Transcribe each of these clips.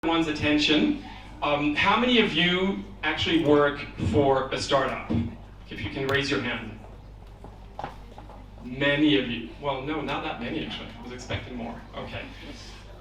everyone's attention. How many of you actually work for a startup? If you can raise your hand. Many of you. Well, no, not that many actually. I was expecting more. Okay.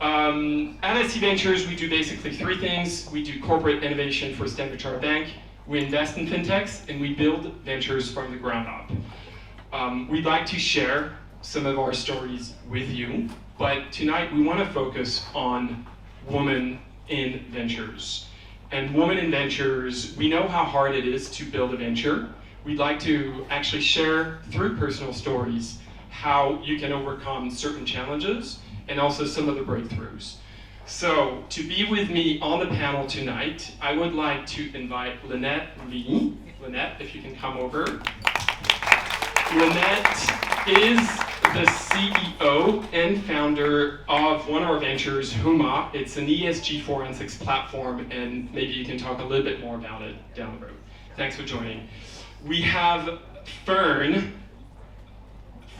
At SC Ventures, we do basically three things. We do corporate innovation for Standard Chartered Bank. We invest in fintechs, and we build ventures from the ground up. We'd like to share some of our stories with you, but tonight we want to focus on women in ventures. And women in ventures, we know how hard it is to build a venture. We'd like to actually share through personal stories how you can overcome certain challenges and also some of the breakthroughs. So to be with me on the panel tonight, I would like to invite Lynette Lee. Lynette, if you can come over. Lynette is the CEO and founder of one of our ventures, Huma. It's an ESG forensics platform, and maybe you can talk a little bit more about it down the road. Thanks for joining. We have Fern,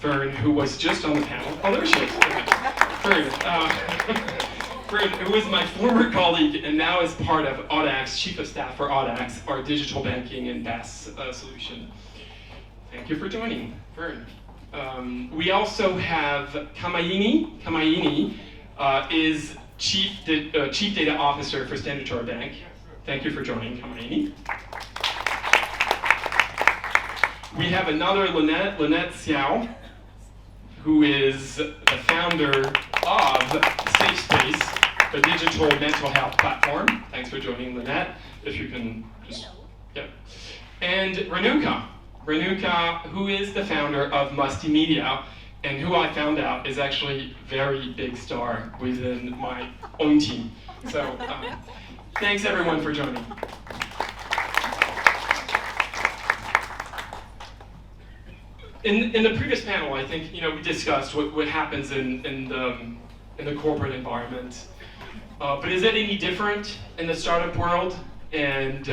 who was just on the panel. Oh, there she is. Fern, Fern, who is my former colleague and now is part of Audax, Chief of Staff for Audax, our digital banking and BaaS solution. Thank you for joining, Fern. We also have Kamaini. Kamaini is Chief Data Officer for Standard Chartered Bank. Thank you for joining, Kamaini. We have another Lynette Xiao, who is the founder of Safe Space, the digital mental health platform. Thanks for joining, Lynette. If you can just, yep. And Renuka, who is the founder of Musty Media, and who I found out is actually a very big star within my own team. So thanks everyone for joining. In the previous panel, I think we discussed what happens in the corporate environment. But is it any different in the startup world? And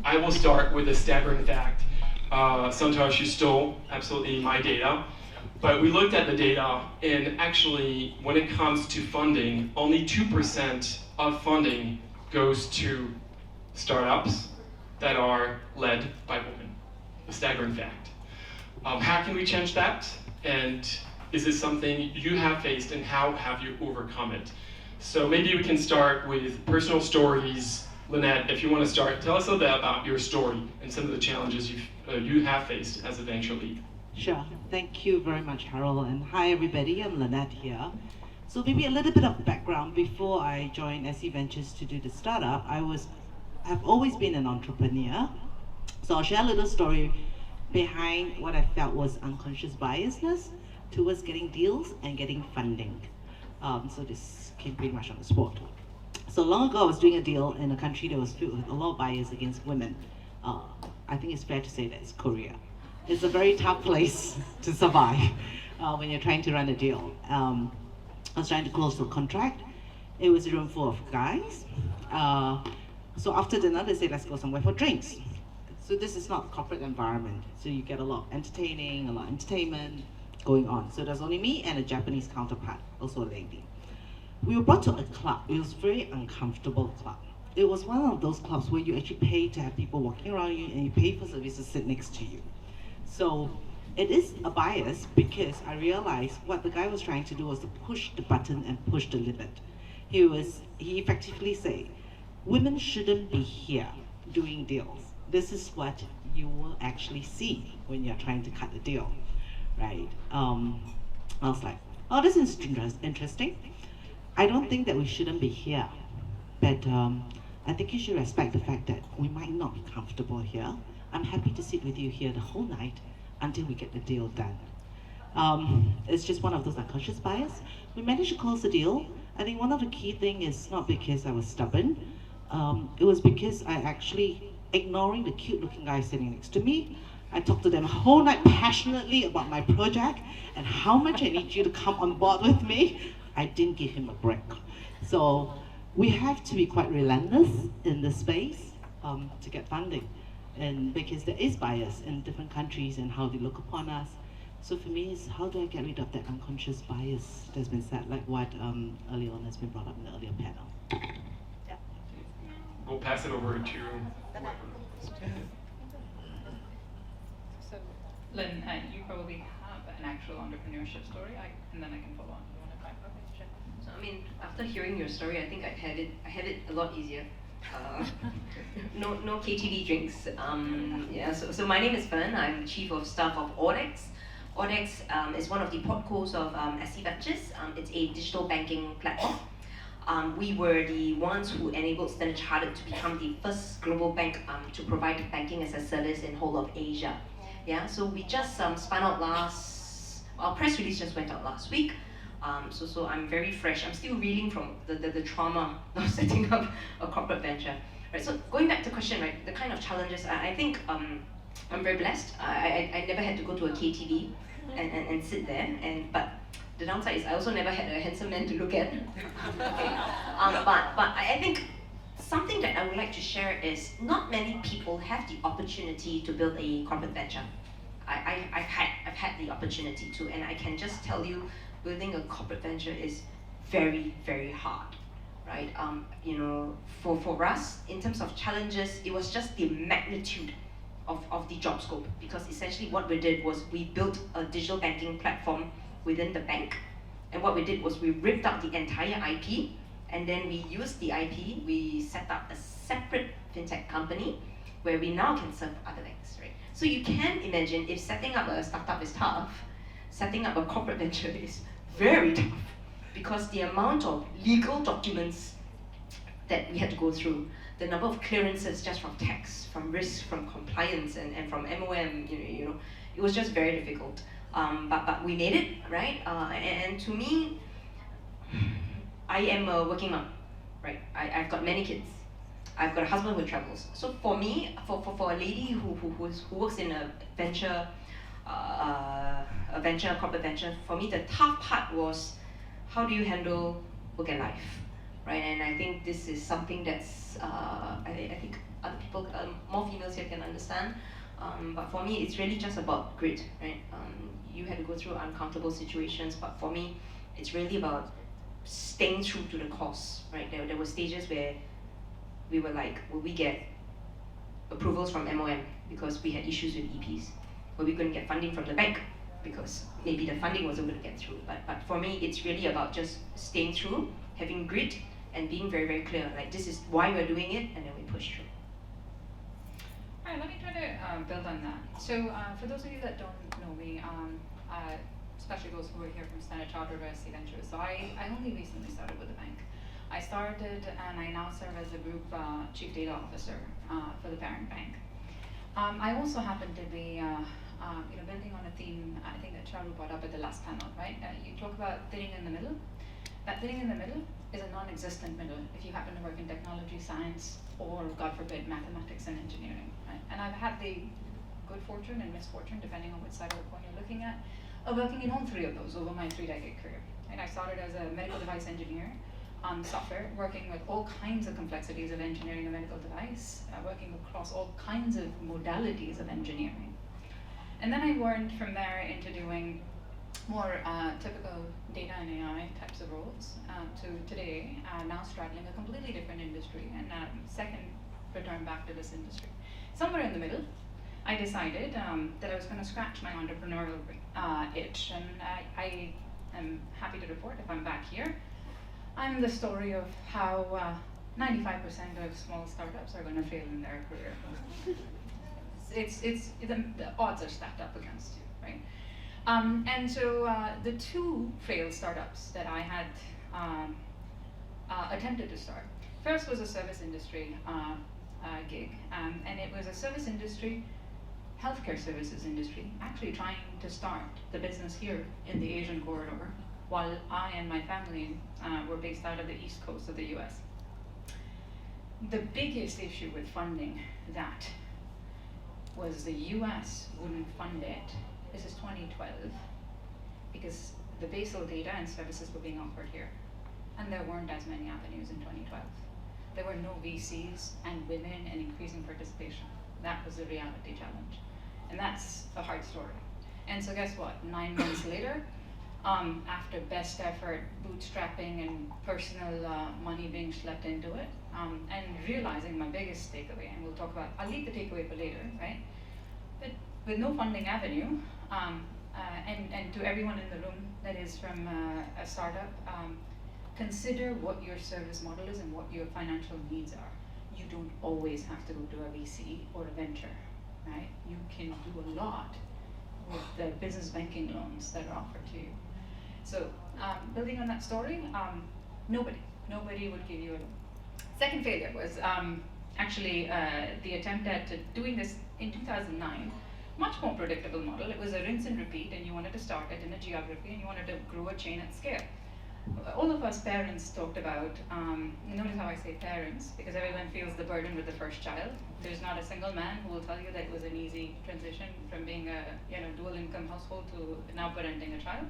I will start with a staggering fact. Santosh, you stole absolutely my data, but we looked at the data, and actually, when it comes to funding, only 2% of funding goes to startups that are led by women. A staggering fact. How can we change that? And is this something you have faced, and how have you overcome it? So maybe we can start with personal stories. Lynette, if you want to start, tell us a little bit about your story and some of the challenges you have faced as a venture lead. Sure. Thank you very much, Harold. And hi, everybody. I'm Lynette here. So maybe a little bit of background. Before I joined SC Ventures to do the startup, have always been an entrepreneur. So I'll share a little story behind what I felt was unconscious biasness towards getting deals and getting funding. So this came pretty much on the spot. So long ago, I was doing a deal in a country that was filled with a lot of bias against women. I think it's fair to say that it's Korea. It's a very tough place to survive when you're trying to run a deal. I was trying to close the contract. It was a room full of guys. So after dinner, they said, let's go somewhere for drinks. So this is not a corporate environment. So you get a lot of entertaining, a lot of entertainment going on. So there's only me and a Japanese counterpart, also a lady. We were brought to a club. It was a very uncomfortable club. It was one of those clubs where you actually pay to have people walking around you, and you pay for services to sit next to you. So it is a bias, because I realized what the guy was trying to do was to push the button and push the limit. He effectively said, women shouldn't be here doing deals. This is what you will actually see when you're trying to cut a deal, right? I was like, oh, this is interesting. I don't think that we shouldn't be here, but I think you should respect the fact that we might not be comfortable here. I'm happy to sit with you here the whole night until we get the deal done. It's just one of those unconscious bias. We managed to close the deal. I think one of the key things is not because I was stubborn. It was because I actually, ignoring the cute looking guy sitting next to me, I talked to them a whole night passionately about my project and how much I need you to come on board with me. I didn't give him a break. So we have to be quite relentless in this space to get funding. And because there is bias in different countries and how they look upon us. So for me, it's how do I get rid of that unconscious bias that's been said, like what earlier on has been brought up in the earlier panel. we'll pass it over to whoever. So, Lynn, you probably have an actual entrepreneurship story, and then I can follow on. You want to try? Okay, sure. So I mean, after hearing your story, I think I had it a lot easier. No KTV drinks. Yeah. So my name is Fern. I'm the chief of staff of Audex. Audex is one of the portcos of SC Ventures. It's a digital banking platform. We were the ones who enabled Standard Chartered to become the first global bank to provide banking as a service in whole of Asia. Yeah. So we just spun out our press release just went out last week. So I'm very fresh. I'm still reeling from the trauma of setting up a corporate venture. Right. So going back to the question, right, the kind of challenges, I think I'm very blessed. I never had to go to a KTV and sit there. But the downside is I also never had a handsome man to look at. Okay. But I think something that I would like to share is not many people have the opportunity to build a corporate venture. I've had the opportunity to, and I can just tell you, building a corporate venture is very, very hard, right? You know, for us, in terms of challenges, it was just the magnitude of the job scope, because essentially what we did was we built a digital banking platform within the bank, and what we did was we ripped out the entire IP, and then we used the IP, we set up a separate fintech company where we now can serve other banks, right? So you can imagine if setting up a startup is tough, setting up a corporate venture is very tough, because the amount of legal documents that we had to go through, the number of clearances just from tax, from risk, from compliance, and from MOM, you know, it was just very difficult. But we made it, right? And to me, I am a working mom, right? I've got many kids. I've got a husband who travels. So for me, for a lady who works in a venture, corporate venture, for me the tough part was how do you handle work and life, right? And I think this is something that's I think other people, more females here can understand. But for me, it's really just about grit, right? You had to go through uncomfortable situations, but for me, it's really about staying true to the cause, right? There were stages where we were like, will we get approvals from MOM because we had issues with EPs? Were we going to get funding from the bank because maybe the funding wasn't going to get through? But for me, it's really about just staying true, having grit, and being very, very clear. Like, this is why we're doing it, and then we push through. All right, let me try to build on that. So for those of you that don't know me, especially those who are here from Standard Chartered or SC Ventures, so I only recently started with the bank. I started and I now serve as the group chief data officer for the parent bank. I also happen to be building on a theme I think that Charu brought up at the last panel, right? You talk about thinning in the middle. That thinning in the middle is a non-existent middle if you happen to work in technology, science, or God forbid, mathematics and engineering, right? And I've had the good fortune and misfortune, depending on which side of the coin you're looking at, of working in all three of those over my 3-decade career. And I started as a medical device engineer on software, working with all kinds of complexities of engineering a medical device, working across all kinds of modalities of engineering. And then I went from there into doing more typical data and AI types of roles to today, now straddling a completely different industry and second return back to this industry. Somewhere in the middle, I decided that I was going to scratch my entrepreneurial itch, and I am happy to report, if I'm back here, I'm the story of how 95% of small startups are going to fail in their career. The odds are stacked up against you, right? And so the two failed startups that I had attempted to start, first was a service industry gig, and it was a service industry, healthcare services industry, actually trying to start the business here in the Asian corridor, while I and my family were based out of the east coast of the US. The biggest issue with funding that was the US wouldn't fund it. This is 2012, because the basal data and services were being offered here, and there weren't as many avenues in 2012. There were no VCs and women and increasing participation. That was the reality challenge. And that's the hard story. And so guess what? 9 months later, after best effort, bootstrapping, and personal money being schlepped into it, and realizing my biggest takeaway, and I'll leave the takeaway for later, right? But with no funding avenue, and to everyone in the room that is from a startup, consider what your service model is and what your financial needs are. You don't always have to go to a VC or a venture, right? You can do a lot with the business banking loans that are offered to you. So building on that story, nobody would give you a loan. Second failure was actually the attempt at doing this in 2009. Much more predictable model. It was a rinse and repeat, and you wanted to start it in a geography, and you wanted to grow a chain at scale. All of us parents talked about, notice how I say parents, because everyone feels the burden with the first child. There's not a single man who will tell you that it was an easy transition from being a dual income household to now parenting a child.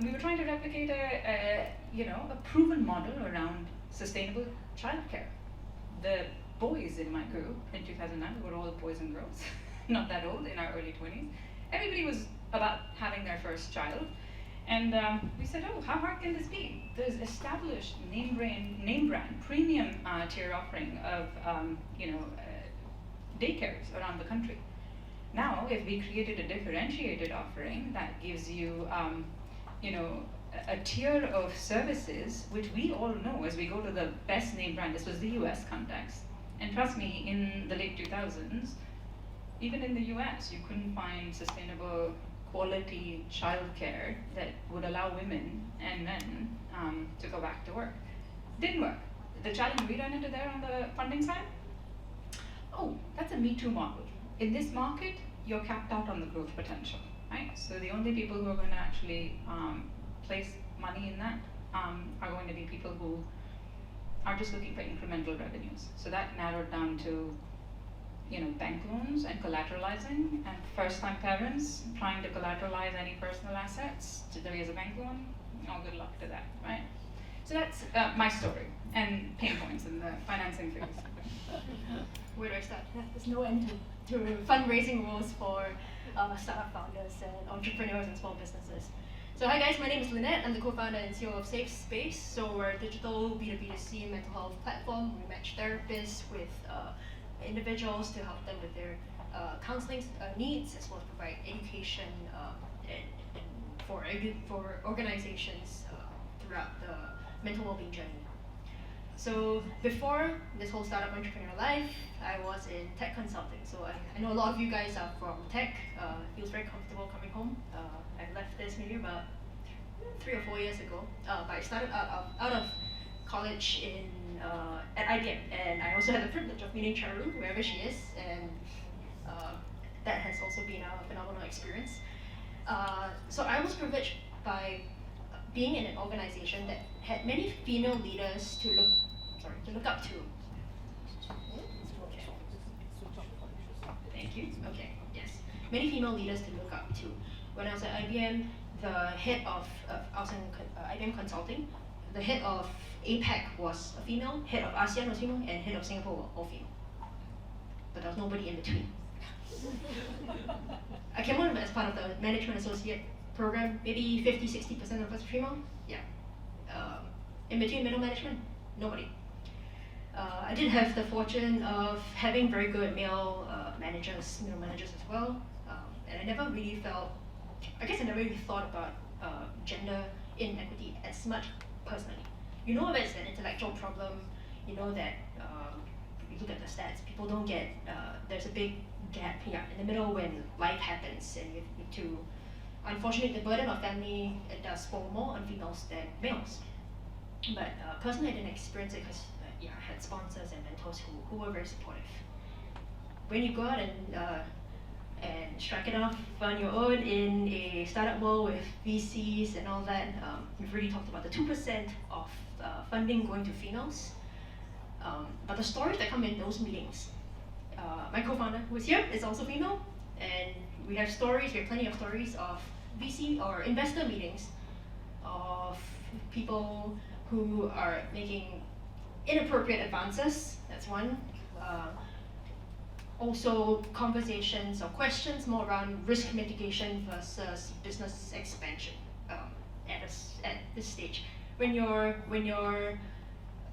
We were trying to replicate a proven model around sustainable childcare. The boys in my group in 2009 were all boys and girls, not that old, in our early 20s. Everybody was about having their first child. And we said, oh, how hard can this be? There's established name brand, premium tier offering of daycares around the country. Now, if we created a differentiated offering that gives you, a tier of services, which we all know as we go to the best name brand, this was the US context. And trust me, in the late 2000s, even in the US, you couldn't find sustainable quality childcare that would allow women and men to go back to work. Didn't work. The challenge we ran into there on the funding side, oh, that's a Me Too model. In this market, you're capped out on the growth potential, right? So the only people who are going to actually place money in that are going to be people who are just looking for incremental revenues. So that narrowed down to bank loans and collateralizing, and first-time parents trying to collateralize any personal assets to raise a bank loan. Oh, good luck to that, right? So that's my story and pain points in the financing phase. Where do I start? There's no end to fundraising rules for startup founders and entrepreneurs and small businesses. So hi guys, my name is Lynette. I'm the co-founder and CEO of Safe Space. So we're a digital B2B2C mental health platform. We match therapists with individuals to help them with their counseling needs, as well as provide education and for organizations throughout the mental well-being journey. So before this whole startup entrepreneur life, I was in tech consulting. So I know a lot of you guys are from tech. Feels very comfortable coming home. I left this maybe about 3 or 4 years ago. But I started out of college at IBM, and I also had the privilege of meeting Charu wherever she is, and that has also been a phenomenal experience. So I was privileged by being in an organization that had many female leaders to look up to. Thank you. Okay. Yes. Many female leaders to look up to. When I was at IBM, the head of I was in IBM Consulting. The head of APAC was a female, head of ASEAN was female, and head of Singapore were all female. But there was nobody in between. I came on as part of the management associate program. Maybe 50-60% of us are female. Yeah. In between middle management, nobody. I did have the fortune of having very good male managers, middle managers as well. And I never really thought about gender inequity as much personally. You know that it's an intellectual problem. You know that if you look at the stats, people don't get, there's a big gap here in the middle when life happens, and you need to, unfortunately, the burden of family, it does fall more on females than males. But personally, I didn't experience it because I had sponsors and mentors who were very supportive. When you go out and strike it off on your own in a startup world with VCs and all that, we've already talked about the 2% of funding going to females. But the stories that come in those meetings, my co-founder who is here is also female, and we have plenty of stories of VC or investor meetings of people who are making inappropriate advances. That's one. Also conversations or questions more around risk mitigation versus business expansion. this stage. When you're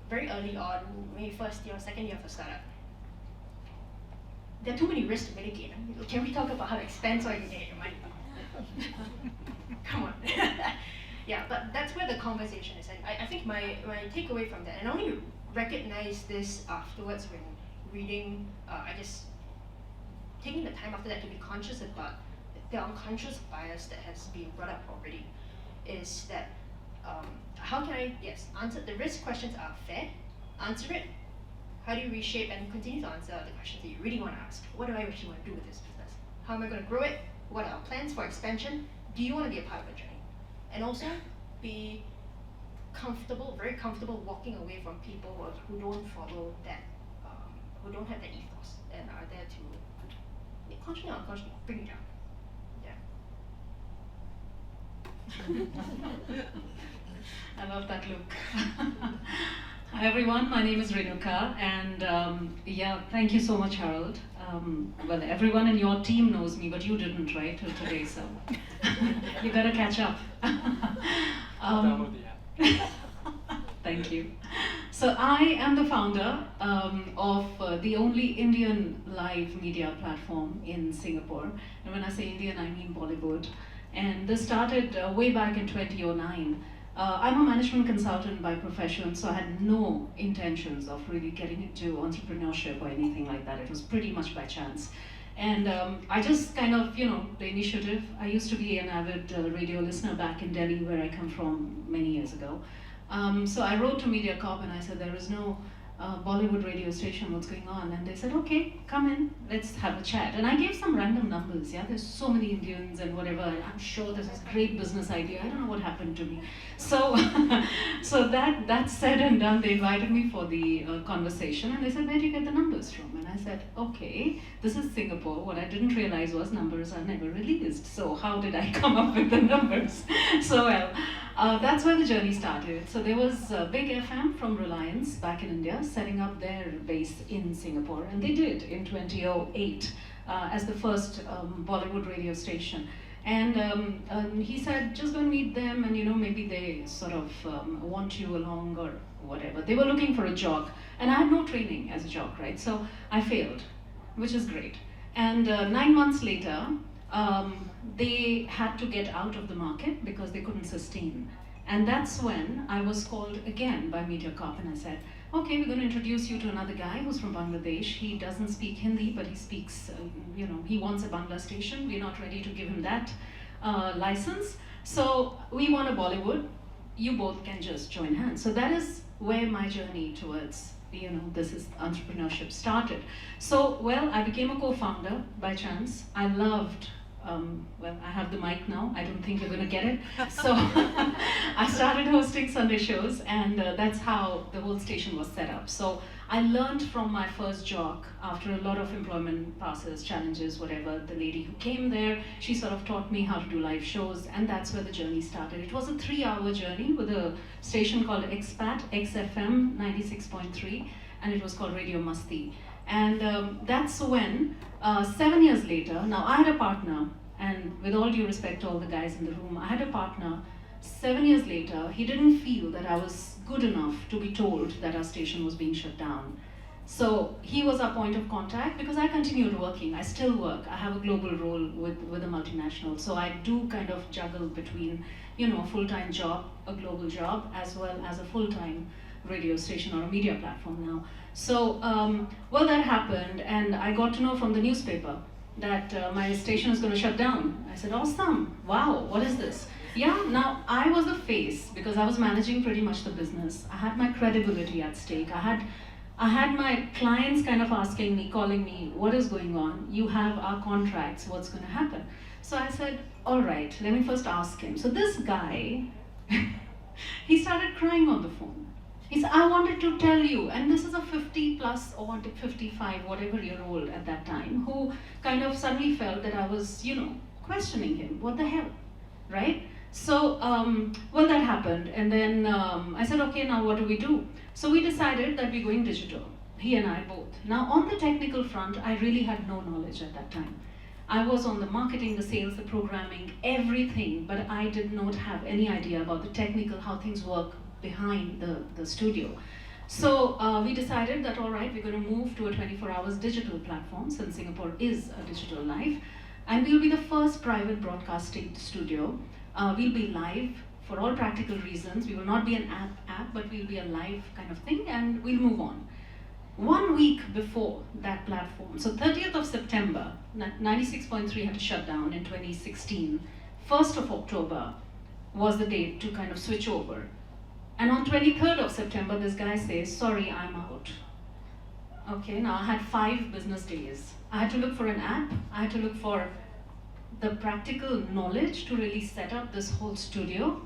very early on, maybe first year or second year of a startup, there are too many risks to mitigate. Can we talk about how to expand so I can get your money? Come on. Yeah, but that's where the conversation is. And I think my takeaway from that, and I only recognize this afterwards when reading, I just taking the time after that to be conscious about the unconscious bias that has been brought up already, is that how can I, yes, answer the risk questions are fair, answer it. How do you reshape and continue to answer the questions that you really want to ask? What do I actually want to do with this business? How am I going to grow it? What are our plans for expansion? Do you want to be a part of the journey? And also be comfortable, very comfortable walking away from people who don't follow that, who don't have that ethos and are there to consciously or unconsciously bring you down. I love that look. Hi everyone, my name is Renuka, and yeah, thank you so much, Harold. Well, everyone in your team knows me, but you didn't, right, till today, so you gotta catch up. Download the app. Thank you. So I am the founder of the only Indian live media platform in Singapore. And when I say Indian, I mean Bollywood. And this started way back in 2009. I'm a management consultant by profession, so I had no intentions of really getting into entrepreneurship or anything like that. It was pretty much by chance. And I just kind of, the initiative. I used to be an avid radio listener back in Delhi, where I come from many years ago. So I wrote to MediaCorp and I said, there is no Bollywood radio station, what's going on? And they said, okay, come in, let's have a chat. And I gave some random numbers, yeah, there's so many Indians and whatever, and I'm sure this is a great business idea. I don't know what happened to me. So, so that's said and done. They invited me for the conversation and they said, where do you get the numbers from? And I said, okay, this is Singapore. What I didn't realize was numbers are never released. So how did I come up with the numbers? So well, that's where the journey started. So there was Big FM from Reliance back in India setting up their base in Singapore, and they did in 2008 as the first Bollywood radio station. And he said, just go and meet them, and maybe they sort of want you along or whatever. They were looking for a jock, and I had no training as a jock, right? So I failed, which is great. And 9 months later, they had to get out of the market because they couldn't sustain. And that's when I was called again by MediaCorp, and I said, okay, we're going to introduce you to another guy who's from Bangladesh. He doesn't speak Hindi, but he speaks, he wants a Bangla station. We're not ready to give him that license. So we want a Bollywood. You both can just join hands. So that is where my journey towards, this is entrepreneurship started. So, well, I became a co-founder by chance. I loved well, I have the mic now. I don't think you're going to get it. So I started hosting Sunday shows, and that's how the whole station was set up. So I learned from my first jock, after a lot of employment passes, challenges, whatever, the lady who came there, she sort of taught me how to do live shows, and that's where the journey started. It was a 3-hour journey with a station called Expat, XFM 96.3, and it was called Radio Masti. And that's when, 7 years later, now I had a partner, and with all due respect to all the guys in the room, I had a partner. 7 years later, he didn't feel that I was good enough to be told that our station was being shut down. So he was our point of contact, because I continued working. I still work. I have a global role with a multinational. So I do kind of juggle between, a full-time job, a global job, as well as a full-time radio station or a media platform now. So, well, that happened, and I got to know from the newspaper that my station is going to shut down. I said, awesome, wow, what is this? Yeah, now I was the face, because I was managing pretty much the business. I had my credibility at stake. I had my clients kind of asking me, calling me, what is going on? You have our contracts, what's going to happen? So I said, all right, let me first ask him. So this guy, he started crying on the phone. He said, I wanted to tell you, and this is a 50 plus or 55, whatever year old at that time, who kind of suddenly felt that I was, questioning him. What the hell, right? So, well, that happened. And then I said, okay, now what do we do? So we decided that we're going digital, he and I both. Now, on the technical front, I really had no knowledge at that time. I was on the marketing, the sales, the programming, everything, but I did not have any idea about the technical, how things work behind the studio. So we decided that, all right, we're going to move to a 24 hours digital platform, since Singapore is a digital life, and we'll be the first private broadcasting studio. We'll be live for all practical reasons. We will not be an app, but we'll be a live kind of thing, and we'll move on. 1 week before that platform, so 30th of September, 96.3 had to shut down in 2016. 1st of October was the date to kind of switch over. And on 23rd of September, this guy says, sorry, I'm out. Okay, now I had 5 business days. I had to look for an app. I had to look for the practical knowledge to really set up this whole studio,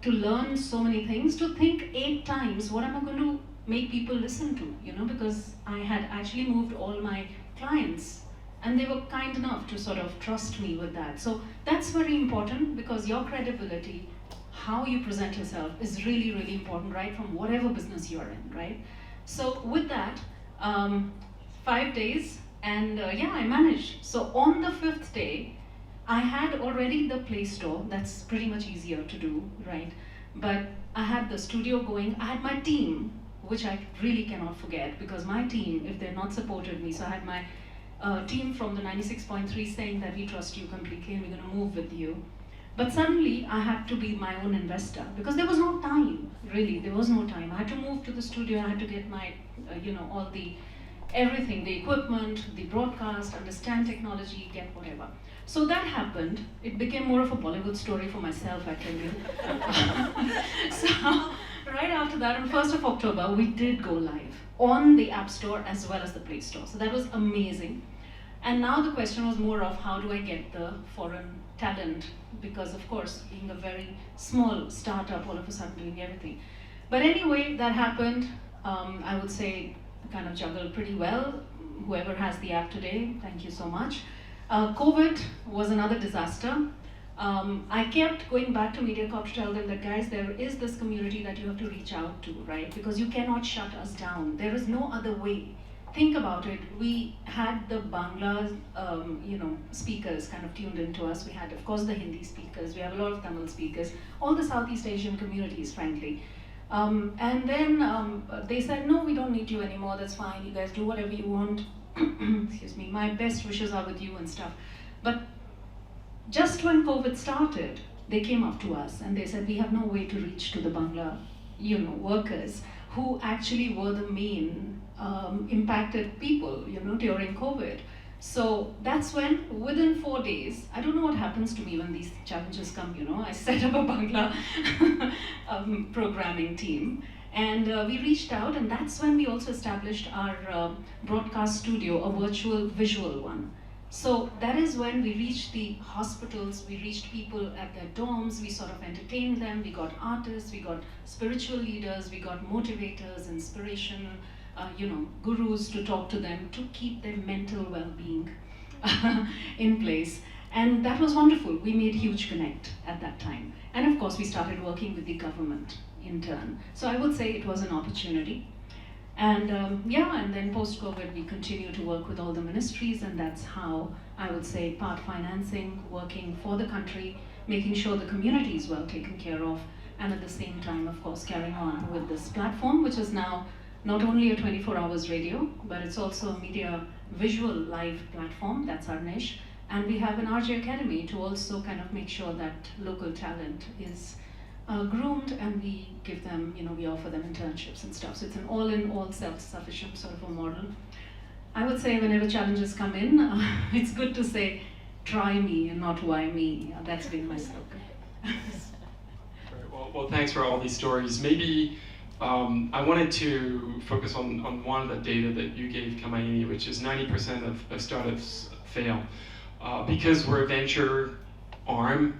to learn so many things, to think 8 times, what am I going to make people listen to, you know, because I had actually moved all my clients and they were kind enough to sort of trust me with that. So that's very important, because your credibility, how you present yourself, is really, really important, right, from whatever business you're in, right? So with that, 5 days, and yeah, I managed. So on the 5th day, I had already the Play Store. That's pretty much easier to do, right? But I had the studio going. I had my team, which I really cannot forget, because my team, if they're not supported me, so I had my team from the 96.3 saying that we trust you completely and we're going to move with you. But suddenly I had to be my own investor, because there was no time, really, there was no time. I had to move to the studio, I had to get my, all the, everything, the equipment, the broadcast, understand technology, get whatever. So that happened. It became more of a Bollywood story for myself, I tell you. So right after that, on 1st of October, we did go live on the App Store as well as the Play Store. So that was amazing. And now the question was more of, how do I get the foreign talent? Because of course, being a very small startup, all of a sudden doing everything. But anyway, that happened. I would say kind of juggled pretty well. Whoever has the app today, thank you so much. COVID was another disaster. I kept going back to MediaCorp to tell them that, guys, there is this community that you have to reach out to, right? Because you cannot shut us down. There is no other way. Think about it. We had the Bangla, speakers kind of tuned into us. We had, of course, the Hindi speakers. We have a lot of Tamil speakers. All the Southeast Asian communities, frankly. And then they said, no, we don't need you anymore. That's fine. You guys do whatever you want. Excuse me. My best wishes are with you and stuff. But just when COVID started, they came up to us and they said, we have no way to reach to the Bangla, workers who actually were the main impacted people, during COVID. So that's when, within 4 days, I don't know what happens to me when these challenges come, I set up a Bangla programming team. And we reached out, and that's when we also established our broadcast studio, a virtual visual one. So that is when we reached the hospitals, we reached people at their dorms, we sort of entertained them, we got artists, we got spiritual leaders, we got motivators, inspirational, gurus to talk to them to keep their mental well-being in place. And that was wonderful. We made huge connect at that time. And of course, we started working with the government in turn. So I would say it was an opportunity. And and then post-COVID, we continue to work with all the ministries, and that's how I would say part financing, working for the country, making sure the community is well taken care of, and at the same time, of course, carrying on with this platform, which is now not only a 24 hours radio, but it's also a media visual live platform. That's our niche. And we have an RJ Academy to also kind of make sure that local talent is groomed, and we give them, we offer them internships and stuff. So it's an all-in-all self-sufficient sort of a model. I would say whenever challenges come in, it's good to say, try me and not why me. That's been my slogan. Well, thanks for all these stories. Maybe I wanted to focus on one of the data that you gave, Kamaini, which is 90% of startups fail. Because we're a venture arm,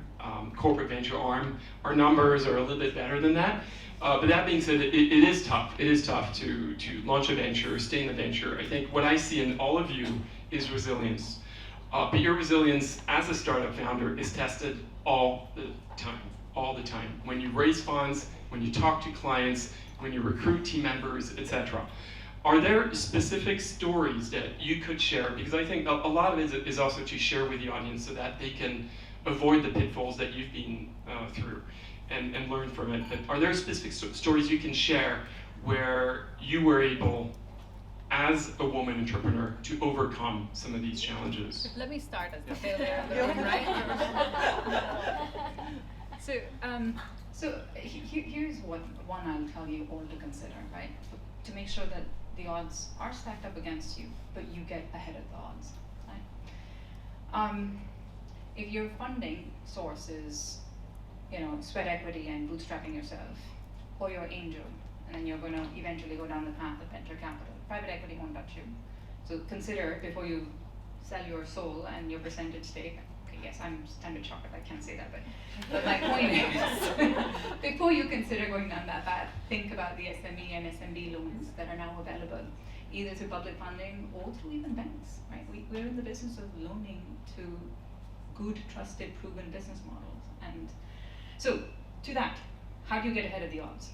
corporate venture arm, our numbers are a little bit better than that. But that being said, it is tough. It is tough to launch a venture, stay in the venture. I think what I see in all of you is resilience. But your resilience as a startup founder is tested all the time. When you raise funds, when you talk to clients, when you recruit team members, etc. are there specific stories that you could share? Because I think a lot of it is also to share with the audience so that they can avoid the pitfalls that you've been through and learn from it. But are there specific stories you can share where you were able, as a woman entrepreneur, to overcome some of these challenges? Let me start as the failure, right? So here's one I'll tell you all to consider, right? To make sure that the odds are stacked up against you, but you get ahead of the odds, right? If your funding source is, sweat equity and bootstrapping yourself, or you're angel, and then you're going to eventually go down the path of venture capital, private equity won't touch you. So consider before you sell your soul and your percentage stake. Okay, yes, I'm Standard Chartered, I can't say that, but my point is, before you consider going down that path, think about the SME and SMB loans that are now available, either through public funding or through even banks, right? We're in the business of loaning to good, trusted, proven business models. And so, to that, how do you get ahead of the odds?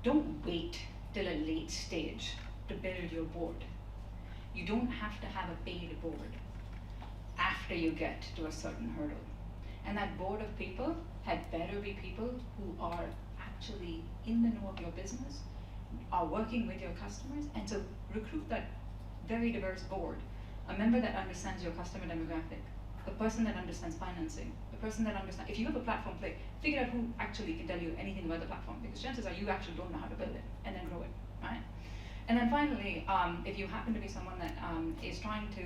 Don't wait till a late stage to build your board. You don't have to have a paid board after you get to a certain hurdle. And that board of people had better be people who are actually in the know of your business, are working with your customers, and so recruit that very diverse board. A member that understands your customer demographic, a person that understands financing, a person that understands, if you have a platform play, figure out who actually can tell you anything about the platform, because chances are you actually don't know how to build it and then grow it, right? And then finally, if you happen to be someone that is trying to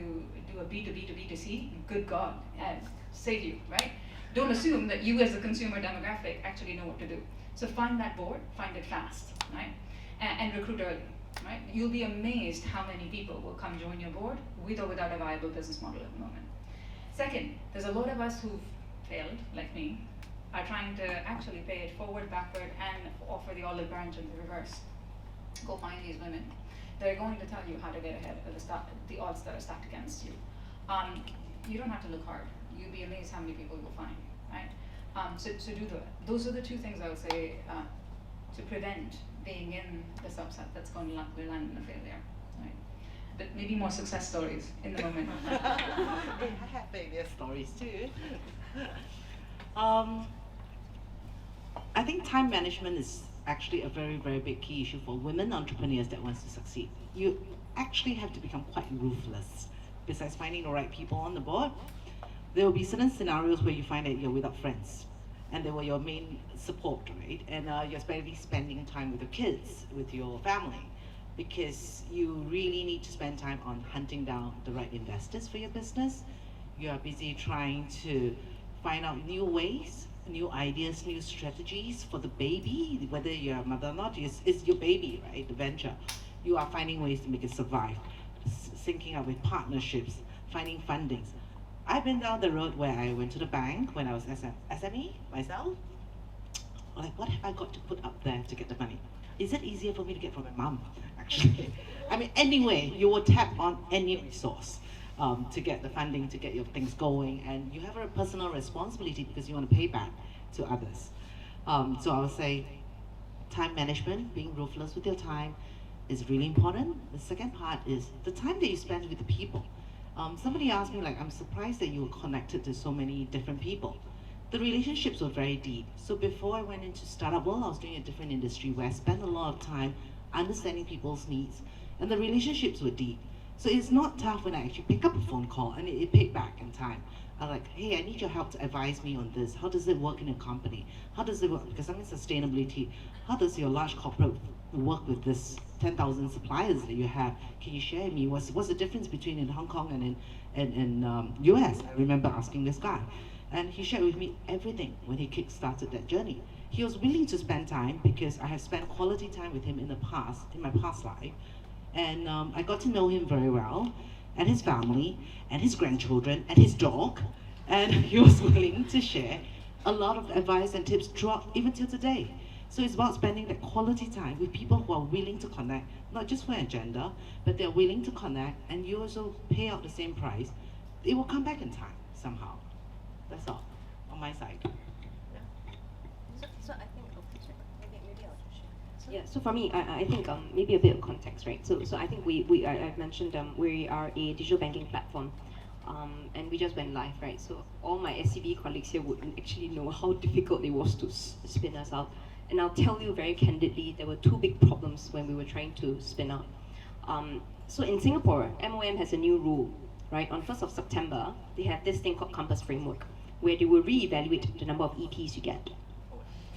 do a B2B to B2C, good God, save you, right? Don't assume that you as a consumer demographic actually know what to do. So find that board, find it fast, right? And recruit early, right? You'll be amazed how many people will come join your board with or without a viable business model at the moment. Second, there's a lot of us who've failed, like me, are trying to actually pay it forward, backward, and offer the olive branch in the reverse. Go find these women. They're going to tell you how to get ahead of the odds that are stacked against you. You don't have to look hard. You'll be amazed how many people you'll find, right? So do that. Those are the two things I would say to prevent being in the subset that's going to land in a failure, right? But maybe more success stories in the moment. I have failure stories too. I think time management is actually a very, very big key issue for women entrepreneurs that wants to succeed. You actually have to become quite ruthless. Besides finding the right people on the board, there will be certain scenarios where you find that you're without friends, and they were your main support, right? And you're spending time with your kids, with your family, because you really need to spend time on hunting down the right investors for your business. You are busy trying to find out new ways, new ideas, new strategies for the baby, whether you're a mother or not, it's your baby, right? The venture. You are finding ways to make it survive, syncing up with partnerships, finding fundings. I've been down the road where I went to the bank when I was SME myself. Like, what have I got to put up there to get the money? Is it easier for me to get from my mom, actually? I mean, anyway, you will tap on any resource to get the funding, to get your things going, and you have a personal responsibility because you want to pay back to others. So I would say time management, being ruthless with your time is really important. The second part is the time that you spend with the people. Somebody asked me, like, I'm surprised that you were connected to so many different people. The relationships were very deep. So before I went into startup world, I was doing a different industry where I spent a lot of time understanding people's needs, and the relationships were deep. So it's not tough when I actually pick up a phone call and it paid back in time. I'm like, hey, I need your help to advise me on this. How does it work in your company? How does it work? Because I'm in sustainability. How does your large corporate work with this 10,000 suppliers that you have? Can you share with me what's the difference between in Hong Kong and in US? I remember asking this guy. And he shared with me everything when he kick-started that journey. He was willing to spend time because I have spent quality time with him in the past, in my past life. And I got to know him very well, and his family, and his grandchildren, and his dog. And he was willing to share a lot of advice and tips throughout, even till today. So it's about spending that quality time with people who are willing to connect, not just for agenda, but they're willing to connect, and you also pay out the same price. It will come back in time, somehow. That's all, on my side. So I think, maybe I'll just share. So Yeah, so for me, I think maybe a bit of context, right? So I think I've mentioned we are a digital banking platform, and we just went live, right? So all my SCB colleagues here would actually know how difficult it was to spin us out. And I'll tell you very candidly, there were two big problems when we were trying to spin out. So in Singapore, MOM has a new rule, right? On 1st of September, they have this thing called Compass Framework, where they will reevaluate the number of EPs you get.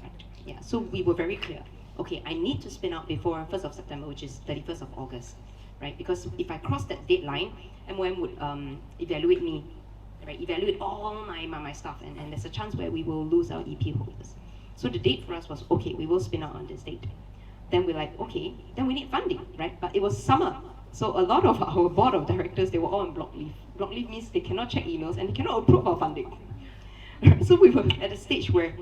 Right? Yeah, so we were very clear. Okay, I need to spin out before 1st of September, which is 31st of August, right? Because if I cross that deadline, MOM would evaluate me, right? Evaluate all my stuff, and there's a chance where we will lose our EP holders. So the date for us was, okay, we will spin out on this date. Then we're like, okay, then we need funding, right? But it was summer. So a lot of our board of directors, they were all on block leave. Block leave means they cannot check emails and they cannot approve our funding. So we were at a stage where,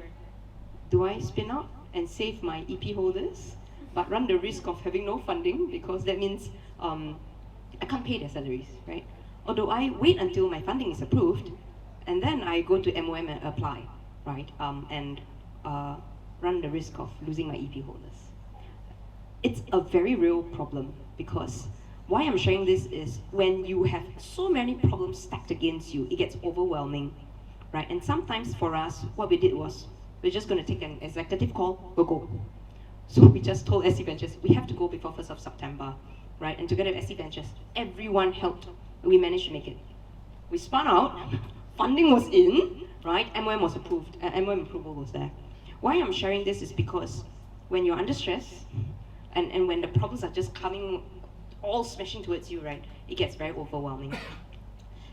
do I spin out and save my EP holders, but run the risk of having no funding, because that means I can't pay their salaries, right? Or do I wait until my funding is approved, and then I go to MOM and apply, right? And run the risk of losing my EP holders. It's a very real problem, because why I'm sharing this is when you have so many problems stacked against you, it gets overwhelming, right? And sometimes for us, what we did was, we're just going to take an executive call, we'll go. So we just told SC Ventures, we have to go before 1st of September, right? And together with SC Ventures, everyone helped. We managed to make it. We spun out, funding was in, right? MOM was approved, MOM approval was there. Why I'm sharing this is because when you're under stress, and when the problems are just coming, all smashing towards you, right? It gets very overwhelming.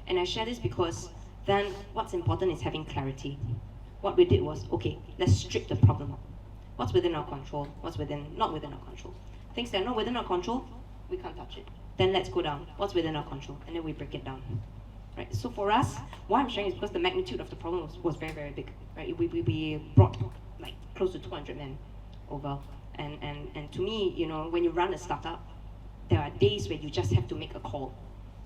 And I share this because then what's important is having clarity. What we did was, okay, let's strip the problem up. What's within our control? What's not within our control? Things that are not within our control, we can't touch it. Then let's go down. What's within our control? And then we break it down. Right? So for us, why I'm sharing is because the magnitude of the problem was very, very big. Right? We brought like close to 200 men over. And to me, you know, when you run a startup, there are days where you just have to make a call.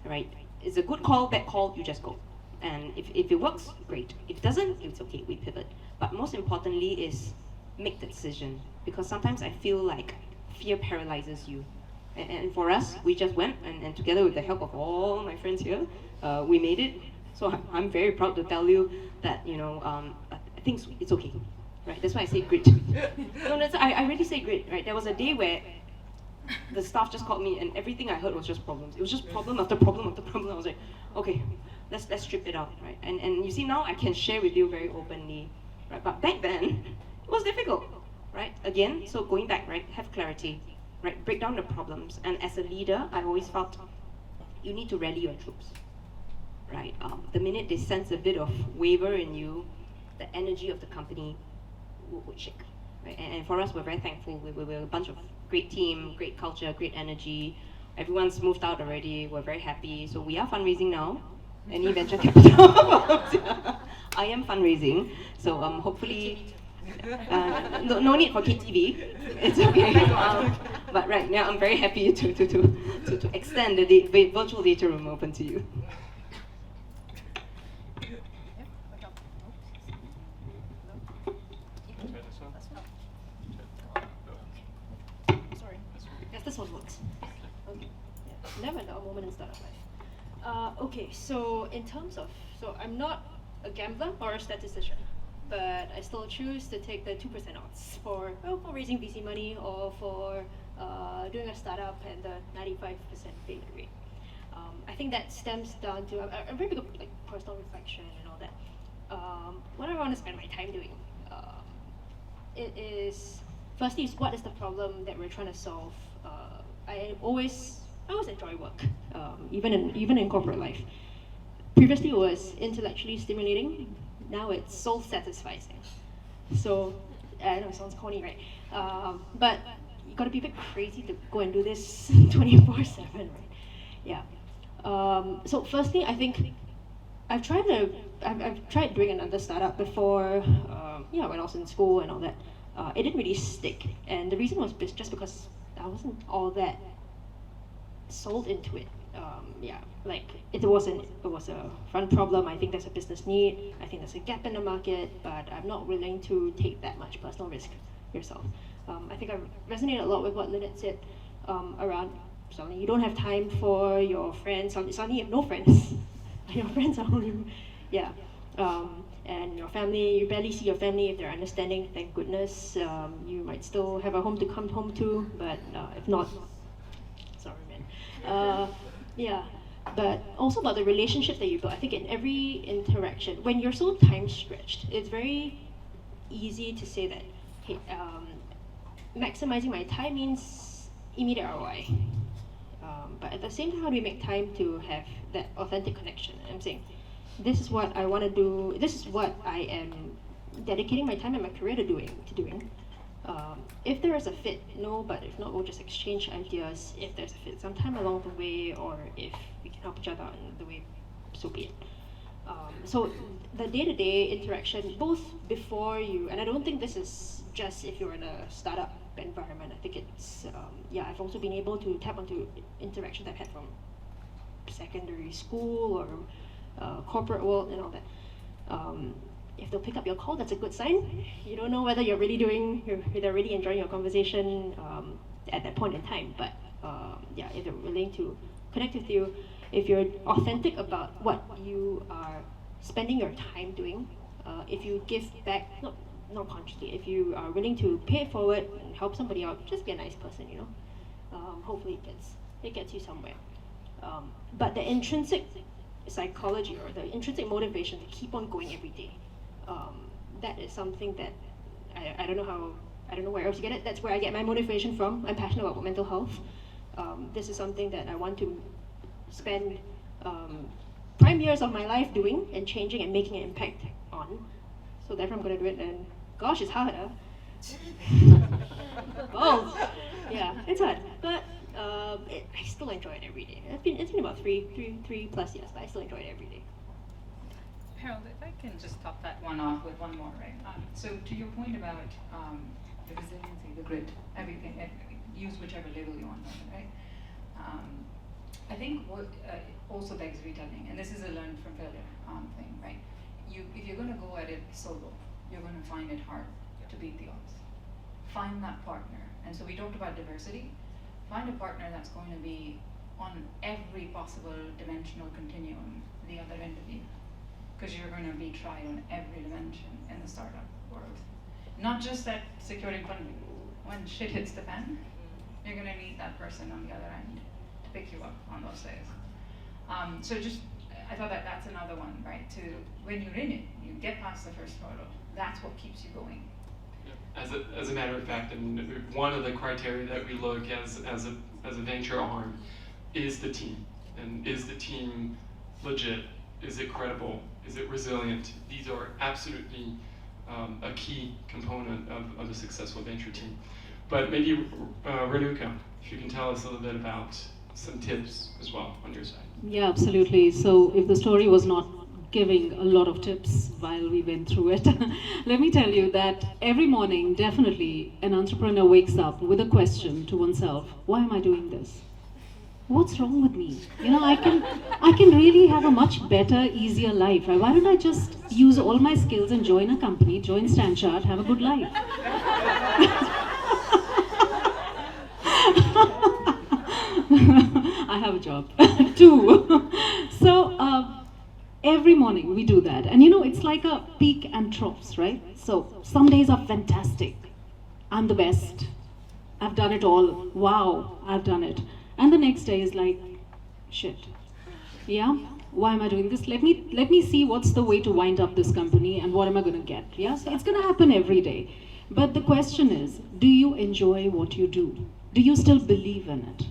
Right? It's a good call, bad call, you just go. And if it works, great. If it doesn't, it's okay, we pivot. But most importantly is make the decision. Because sometimes I feel like fear paralyzes you. And for us, we just went, and together with the help of all my friends here, we made it. So I'm very proud to tell you that, you know, I think it's okay. Right? That's why I say grit. No, I really say grit, right? There was a day where the staff just called me and everything I heard was just problems. It was just problem after problem after problem. I was like, okay, let's strip it out, right? And you see, now I can share with you very openly, right? But back then, it was difficult, right? Again, so going back, right? Have clarity, right? Break down the problems. And as a leader, I always felt you need to rally your troops, right? The minute they sense a bit of waver in you, the energy of the company would shake, right? And for us, we're very thankful. We're a bunch of great team, great culture, great energy. Everyone's moved out already. We're very happy. So we are fundraising now. Any venture capital? I am fundraising. So hopefully, no need for KTV. It's okay. But right now, I'm very happy to extend the virtual data room open to you. Sorry. Yes, this one works. Okay. Yeah. Never a moment in startup life. Okay, so in terms of, so I'm not a gambler or a statistician, but I still choose to take the 2% odds for raising VC money or for doing a startup and the 95% failure rate. I think that stems down to a very big like personal reflection and all that. What I want to spend my time doing, it is firstly is what is the problem that we're trying to solve. I always enjoy work, even in corporate life. Previously it was intellectually stimulating, now it's soul satisfying. So I know it sounds corny, right? But you gotta be a bit crazy to go and do this 24/7, right? Yeah. So firstly, I think I've tried doing another startup before, when I was in school and all that. It didn't really stick, and the reason was just because I wasn't all that sold into it. It was a fun problem. I think there's a business need. I think there's a gap in the market, but I'm not willing to take that much personal risk yourself. I think I resonate a lot with what Lynette said around suddenly you don't have time for your friends, suddenly you have no friends. Your friends are only, yeah. And your family, you barely see your family if they're understanding, thank goodness. You might still have a home to come home to, but if not, sorry man. Yeah, but also about the relationship that you build. I think in every interaction, when you're so time stretched, it's very easy to say that, hey, maximizing my time means immediate ROI. But at the same time, how do we make time to have that authentic connection? I'm saying, this is what I want to do. This is what I am dedicating my time and my career to doing. If there is a fit, no. But if not, we'll just exchange ideas. If there's a fit, sometime along the way, or if we can help each other in the way, so be it. So the day-to-day interaction, both before you, and I don't think this is just if you're in a startup environment. I think it's I've also been able to tap onto interactions I've had from secondary school or corporate world and all that. If they'll pick up your call, that's a good sign. You don't know whether they're really enjoying your conversation at that point in time. But if they're willing to connect with you, if you're authentic about what you are spending your time doing, if you give back, not consciously, if you are willing to pay it forward and help somebody out, just be a nice person, hopefully it gets you somewhere. But the intrinsic psychology or the intrinsic motivation to keep on going every day, that is something that I don't know where else to get it. That's where I get my motivation from. I'm passionate about mental health. This is something that I want to spend prime years of my life doing and changing and making an impact on. So therefore I'm going to do it, and gosh, it's hard. Yeah, it's hard, but I still enjoy it every day. It's been about three plus years, but I still enjoy it every day. Harold, if I can just top that one off with one more, right? So to your point about the resiliency, the grit, everything, use whichever label you want, right? I think what also begs retelling, and this is a learn from failure thing, right? If you're going to go at it solo, you're going to find it hard to beat the odds. Find that partner. And so we talked about diversity. Find a partner that's going to be on every possible dimensional continuum the other end of you. Because you're going to be tried on every dimension in the startup world. Not just at securing funding. When shit hits the fan, you're going to need that person on the other end to pick you up on those days. I thought that's another one, right? To when you're in it, you get past the first hurdle. That's what keeps you going. As a matter of fact, I mean, one of the criteria that we look as a venture arm is the team, and is the team legit? Is it credible? Is it resilient? These are absolutely a key component of a successful venture team. But maybe Renuka, if you can tell us a little bit about some tips as well on your side. Yeah, absolutely. So if the story was not giving a lot of tips while we went through it, let me tell you that every morning, definitely, an entrepreneur wakes up with a question to oneself: why am I doing this? What's wrong with me? I can really have a much better, easier life. Why don't I just use all my skills and join a company, join Stanchart, have a good life? I have a job too. So every morning we do that, and it's like a peak and troughs, right? So some days are fantastic. I'm the best. I've done it all. Wow, I've done it. And the next day is like, shit. Yeah, why am I doing this? Let me see what's the way to wind up this company and what am I going to get. Yeah, so it's going to happen every day. But the question is, do you enjoy what you do? Do you still believe in it?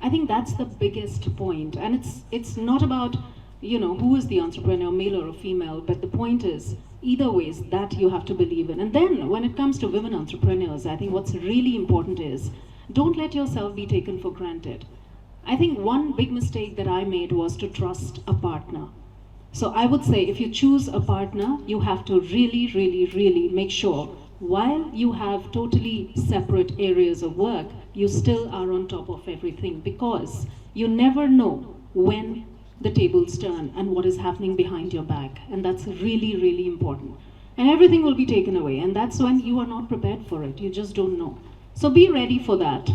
I think that's the biggest point. And it's not about, who is the entrepreneur, male or female, but the point is, either ways, that you have to believe in. And then when it comes to women entrepreneurs, I think what's really important is, don't let yourself be taken for granted. I think one big mistake that I made was to trust a partner. So I would say if you choose a partner, you have to really, really, really make sure while you have totally separate areas of work, you still are on top of everything, because you never know when the tables turn and what is happening behind your back. And that's really, really important. and everything will be taken away. And that's when you are not prepared for it. You just don't know. So be ready for that.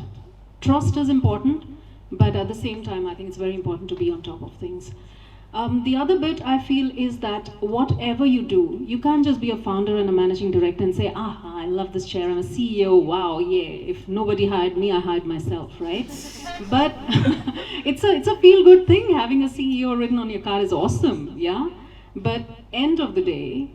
Trust is important, but at the same time, I think it's very important to be on top of things. The other bit I feel is that whatever you do, you can't just be a founder and a managing director and say, I love this chair, I'm a CEO, wow, yeah. If nobody hired me, I hired myself, right? But it's a feel-good thing. Having a CEO written on your car is awesome, yeah? But end of the day,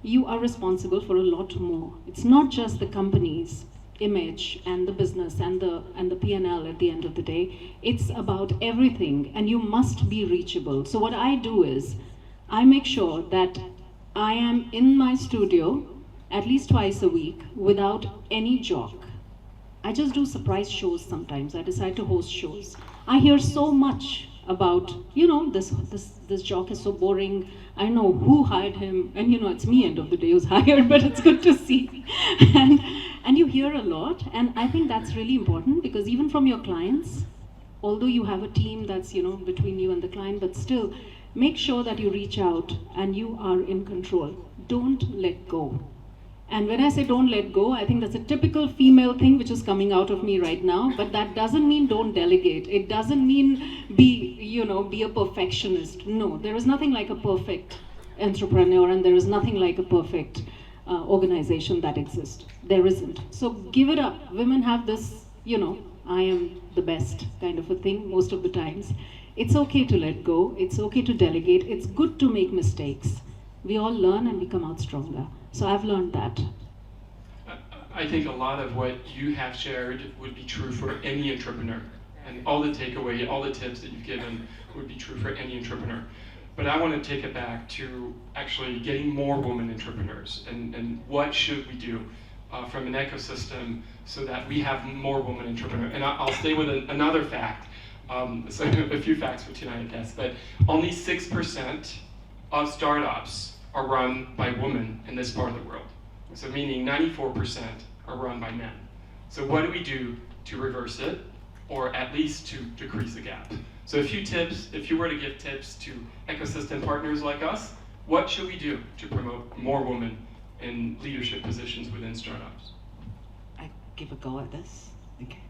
you are responsible for a lot more. It's not just the company's image and the business and the P&L at the end of the day. It's about everything, and you must be reachable. So what I do is I make sure that I am in my studio at least twice a week without any jock. I just do surprise shows sometimes. I decide to host shows. I hear so much about, this jock is so boring. I know who hired him, and it's me end of the day who's hired, but it's good to see. And you hear a lot, and I think that's really important, because even from your clients, although you have a team that's between you and the client, but still make sure that you reach out and you are in control. Don't let go. And when I say don't let go, I think that's a typical female thing which is coming out of me right now, but that doesn't mean don't delegate. It doesn't mean be a perfectionist. No, there is nothing like a perfect entrepreneur, and there is nothing like a perfect organization that exists. There isn't. So give it up. Women have this, I am the best kind of a thing most of the times. It's okay to let go. It's okay to delegate. It's good to make mistakes. We all learn and we come out stronger. So I've learned that. I think a lot of what you have shared would be true for any entrepreneur. And all the takeaway, all the tips that you've given would be true for any entrepreneur. But I want to take it back to actually getting more women entrepreneurs, and what should we do from an ecosystem so that we have more women entrepreneurs. And I'll stay with another fact, so a few facts for tonight, I guess, but only 6% of startups are run by women in this part of the world. So meaning 94% are run by men. So what do we do to reverse it, or at least to decrease the gap? So a few tips, if you were to give tips to ecosystem partners like us, what should we do to promote more women in leadership positions within startups? I give a go at this. Okay.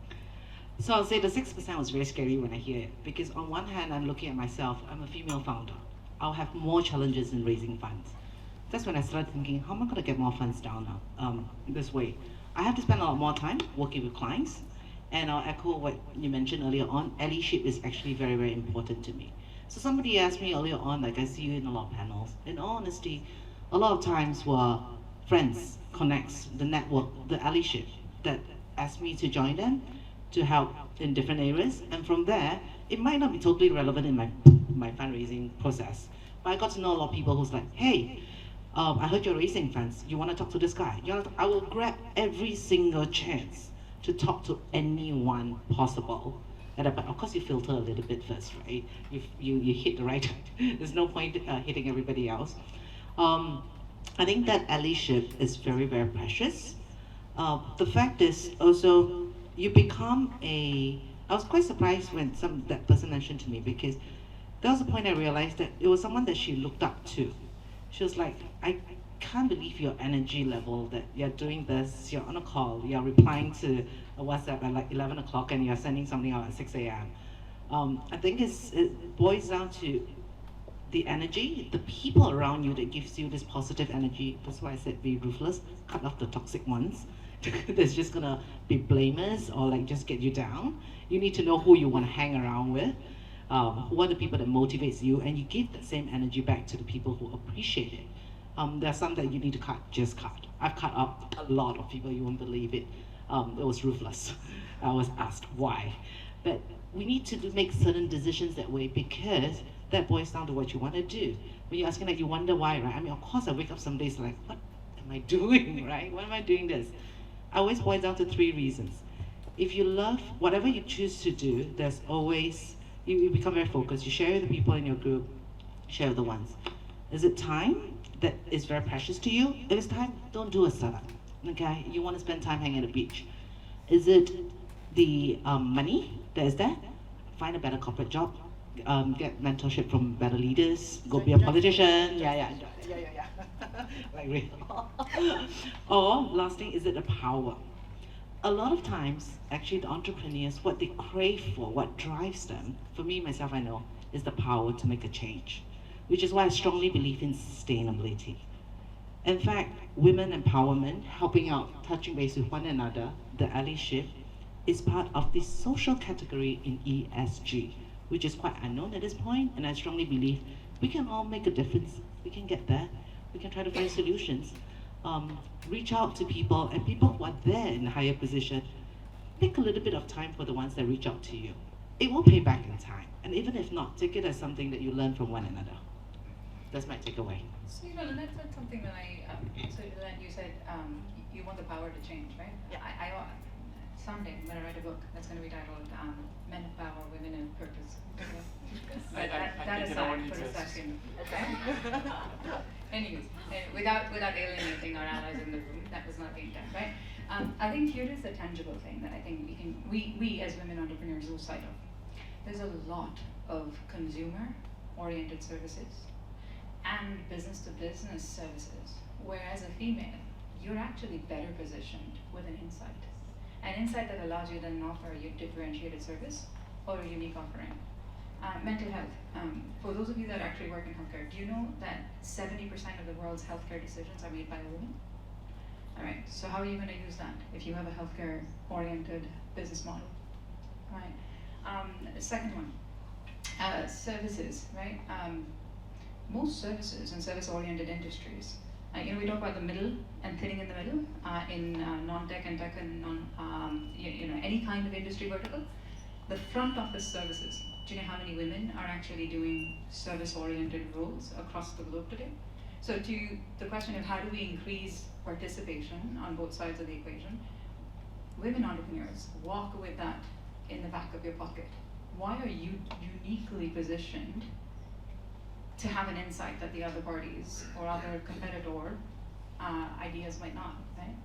So I'll say the 6% was very scary when I hear it, because on one hand, I'm looking at myself, I'm a female founder. I'll have more challenges in raising funds. That's when I started thinking, how am I going to get more funds down now, this way? I have to spend a lot more time working with clients, and I'll echo what you mentioned earlier on, allyship is actually very, very important to me. So somebody asked me earlier on, like I see you in a lot of panels, in all honesty, a lot of times were friends, connects, the network, the allyship that asked me to join them to help in different areas, and from there, it might not be totally relevant in my fundraising process, but I got to know a lot of people who's like, hey, I heard you're raising funds, you want to talk to this guy? I will grab every single chance to talk to anyone possible. But of course you filter a little bit first, right? You hit the right, there's no point hitting everybody else. I think that allyship is very, very precious. The fact is also, you become I was quite surprised when that person mentioned to me, because there was a point I realized that it was someone that she looked up to. She was like, I can't believe your energy level, that you're doing this, you're on a call, you're replying to a WhatsApp at like 11 o'clock and you're sending something out at 6 a.m. I think it boils down to the energy, the people around you that gives you this positive energy. That's why I said be ruthless, cut off the toxic ones. That's just gonna be blamers or like just get you down. You need to know who you want to hang around with, who are the people that motivates you, and you give that same energy back to the people who appreciate it. There are some that you need to cut, just cut. I've cut up a lot of people, you won't believe it. It was ruthless. I was asked why. But we need to make certain decisions that way, because that boils down to what you want to do. When you're asking, like, you wonder why, right? I mean, of course I wake up some days like, what am I doing, right? Why am I doing this? I always boil down to 3 reasons. If you love whatever you choose to do, there's always, you become very focused. You share with the people in your group, share with the ones. Is it time that is very precious to you? If it's time, don't do a startup, okay? You want to spend time hanging at the beach. Is it the money that is there? Find a better corporate job. get mentorship from better leaders, go be a politician. Yeah. Like real. Or last thing, is it the power? A lot of times, actually, the entrepreneurs, what they crave for, what drives them, for me, myself, I know, is the power to make a change, which is why I strongly believe in sustainability. In fact, women empowerment, helping out, touching base with one another, the allyship, is part of the social category in ESG, which is quite unknown at this point, and I strongly believe we can all make a difference. We can get there. We can try to find solutions. Reach out to people, and people who are there in a higher position, take a little bit of time for the ones that reach out to you. It will pay back in time, and even if not, take it as something that you learn from one another. That's my takeaway. So, Lynette said something that so Lynette, you said you want the power to change, right? Yeah. I someday I'm going to write a book that's going to be titled Men of Power, Women of Purpose. But that think it already aside for a exists. second. Okay? Anyways, without alienating our allies in the room, that was not the intent, right? I think here is a tangible thing that I think we as women entrepreneurs lose sight of. There's a lot of consumer-oriented services and business-to-business services, where as a female, you're actually better positioned with an insight that allows you then offer a differentiated service or a unique offering. Mental health. For those of you that actually work in healthcare, do you know that 70% of the world's healthcare decisions are made by a woman? All right, so how are you going to use that if you have a healthcare-oriented business model? Right. Second one, services, right? Most services and service-oriented industries, we talk about the middle and thinning in the middle in non-tech and tech and any kind of industry vertical. The front office services. Do you know how many women are actually doing service-oriented roles across the globe today? So to the question of how do we increase participation on both sides of the equation, women entrepreneurs walk with that in the back of your pocket. Why are you uniquely positioned to have an insight that the other parties or other competitor ideas might not, right?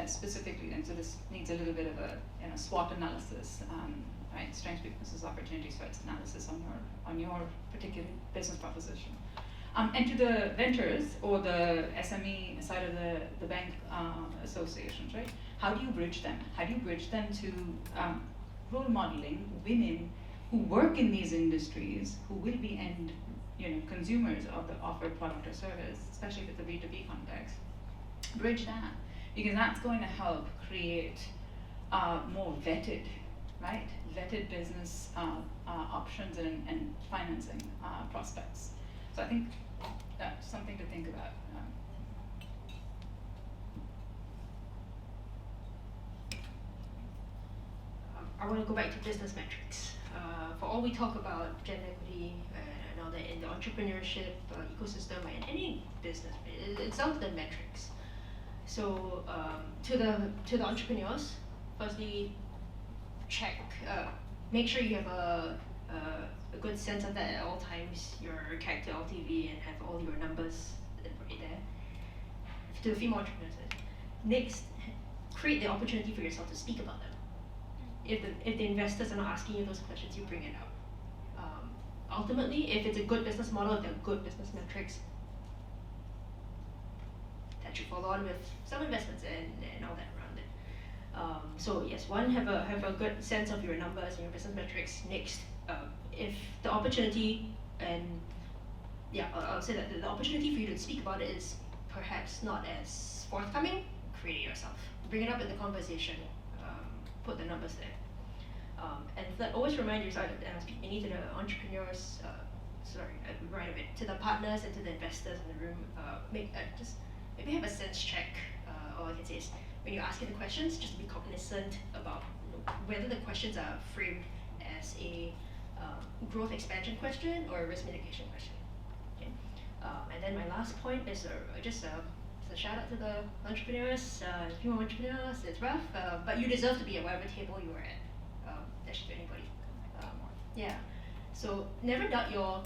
Specifically, and so this needs a little bit of a SWOT analysis, right? Strengths, weaknesses, opportunities, threats analysis on your particular business proposition. And to the ventures or the SME side of the bank associations, right? How do you bridge them? How do you bridge them to role modeling women who work in these industries, who will be end consumers of the offered product or service, especially if it's a B2B context? Bridge that, because that's going to help create more vetted, right? Vetted business options and financing prospects. So I think that's something to think about. I want to go back to business metrics. For all we talk about gender equity and all that in the entrepreneurship ecosystem and any business, it's down to the metrics. So to the entrepreneurs, firstly, make sure you have a good sense of that at all times, your character LTV, and have all your numbers right there. To the female entrepreneurs, next, create the opportunity for yourself to speak about them. If the investors are not asking you those questions, you bring it up. Ultimately, if it's a good business model, if they're good business metrics, that should follow on with some investments and all that around it. So yes, one, have a good sense of your numbers and your business metrics. Next, if the opportunity I'll say that the opportunity for you to speak about it is perhaps not as forthcoming, create it yourself. Bring it up in the conversation. Put the numbers there. And that always remind yourself, and I'm speaking to the entrepreneurs, to the partners and to the investors in the room, just maybe have a sense check, or I can say is, when you're asking the questions, just be cognizant about whether the questions are framed as a growth expansion question or a risk mitigation question. Okay? And then my last point is just a shout out to the entrepreneurs, female entrepreneurs. It's rough, but you deserve to be at whatever table you are at. That should be anybody. Yeah. So never doubt your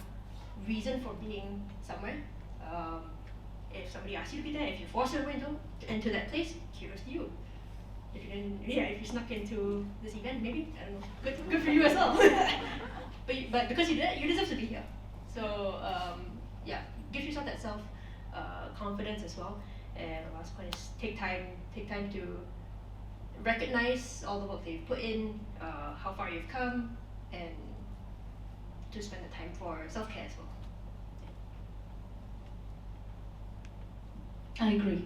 reason for being somewhere. If somebody asks you to be there, if you force your way into that place, kudos to you. If you snuck into this event, maybe, I don't know, good for you as well. But but because you did it, you deserve to be here. So yeah, give yourself that self confidence as well. And the last point is take time to recognize all the work that you've put in, how far you've come, and to spend the time for self-care as well. I agree.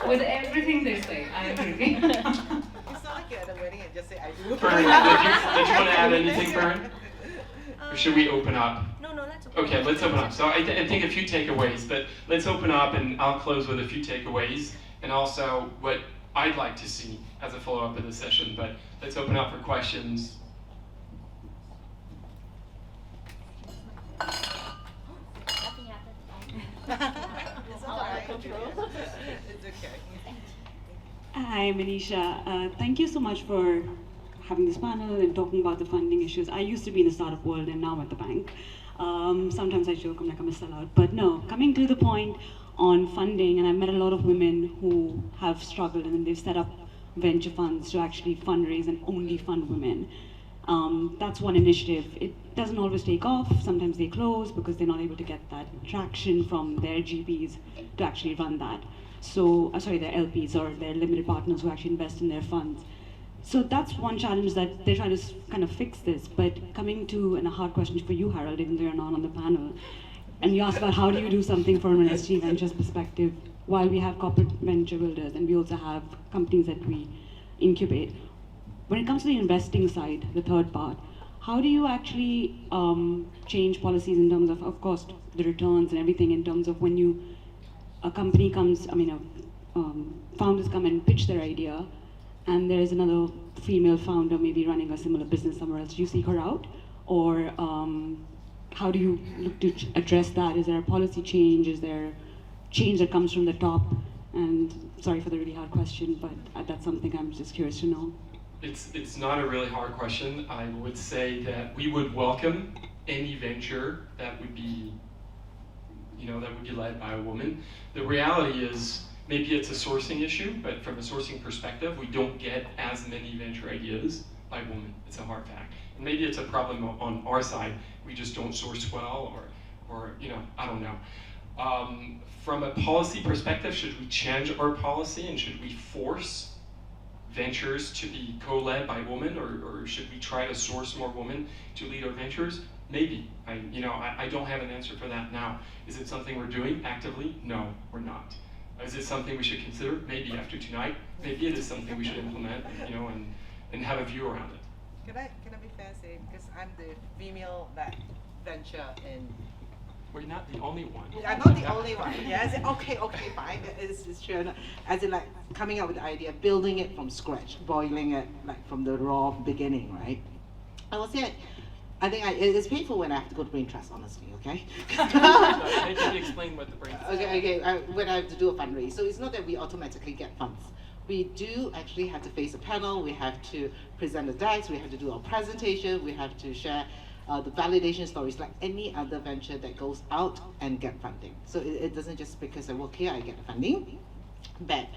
With everything they say, I agree. It's not like you're at a wedding and just say, I do. Fern, did you want to add anything, Fern? Or should we open up? No, let's open Okay, let's open up. So I think a few takeaways, but let's open up and I'll close with a few takeaways and also what I'd like to see as a follow-up of the session, but let's open up for questions. Nothing happened. It's all right. It's okay. Hi, Manisha. Thank you so much for having this panel and talking about the funding issues. I used to be in the startup world and now I'm at the bank. Sometimes I joke, I'm like, I'm a sellout. But no, coming to the point on funding, and I've met a lot of women who have struggled and they've set up venture funds to actually fundraise and only fund women. That's one initiative. It doesn't always take off. Sometimes they close because they're not able to get that traction from their GPs to actually run that. So, their LPs or their limited partners who actually invest in their funds. So that's one challenge that they're trying to kind of fix this. But coming to, and a hard question for you, Harold, even though you're not on the panel, and you asked about how do you do something from an SG Ventures perspective while we have corporate venture builders and we also have companies that we incubate. When it comes to the investing side, the third part, how do you actually change policies in terms of course, the returns and everything in terms of when a company comes, founders come and pitch their idea, and there's another female founder maybe running a similar business somewhere else. Do you seek her out? Or how do you look to address that? Is there a policy change? Is there change that comes from the top? And sorry for the really hard question, but that's something I'm just curious to know. It's not a really hard question. I would say that we would welcome any venture that would be led by a woman. The reality is, maybe it's a sourcing issue, but from a sourcing perspective, we don't get as many venture ideas by women. It's a hard fact. And maybe it's a problem on our side. We just don't source well, or I don't know. From a policy perspective, should we change our policy and should we force ventures to be co-led by women, or should we try to source more women to lead our ventures? Maybe. I don't have an answer for that now. Is it something we're doing actively? No, we're not. Is it something we should consider? Maybe after tonight. Maybe it is something we should implement, and have a view around it. Can I be fair and say, because I'm the female venture in. Well, you're not the only one. I'm not the only one. Yes. Okay, fine. It's true. As in, like, coming up with the idea, building it from scratch, boiling it like from the raw beginning, right? I will say, I think it's painful when I have to go to brain trust, honestly. Okay. Maybe explain what the brain trust is. Okay. When I have to do a fundraise, so it's not that we automatically get funds. We do actually have to face a panel. We have to present the decks. We have to do our presentation. We have to share the validation stories like any other venture that goes out and get funding. So it doesn't just because I work here, I get the funding. But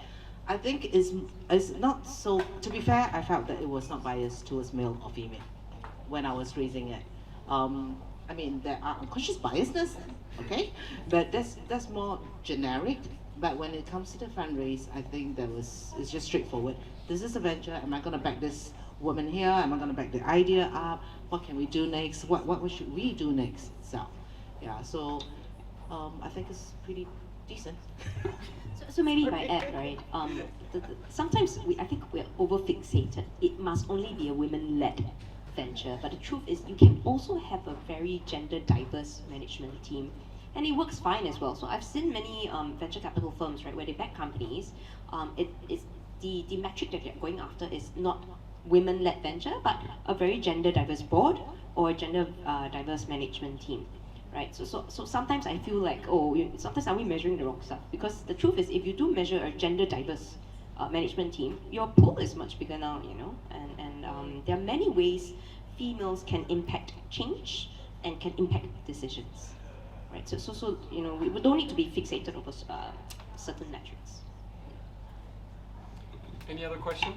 I think it's not so, to be fair, I felt that it was not biased towards male or female when I was raising it. There are unconscious biasness, okay? But that's more generic. But when it comes to the fundraise, I think it's just straightforward. This is a venture, am I gonna back this woman here? Am I gonna back the idea up? What can we do next? What should we do next? So I think it's pretty decent. So maybe if I add, right, sometimes I think we're over-fixated. It must only be a women-led venture, but the truth is you can also have a very gender-diverse management team, and it works fine as well. So I've seen many venture capital firms, right, where they back companies. It's the metric that they're going after is not women-led venture, but a very gender-diverse board or a gender-diverse management team, right? So sometimes I feel like, sometimes are we measuring the wrong stuff? Because the truth is, if you do measure a gender-diverse management team, your pool is much bigger now, and there are many ways females can impact change and can impact decisions, right? So we don't need to be fixated over certain metrics. Any other question?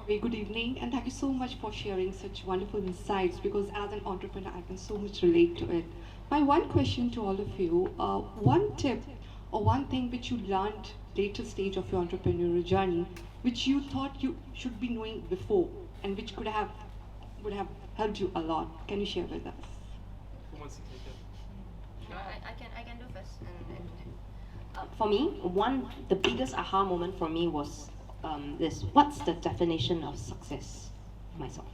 Very good evening, and thank you so much for sharing such wonderful insights, because as an entrepreneur, I can so much relate to it. My one question to all of you, one tip or one thing which you learned later stage of your entrepreneurial journey, which you thought you should be knowing before, and which would have helped you a lot. Can you share with us? Who wants to take it? I can do first. For me, the biggest aha moment for me was this: what's the definition of success for myself?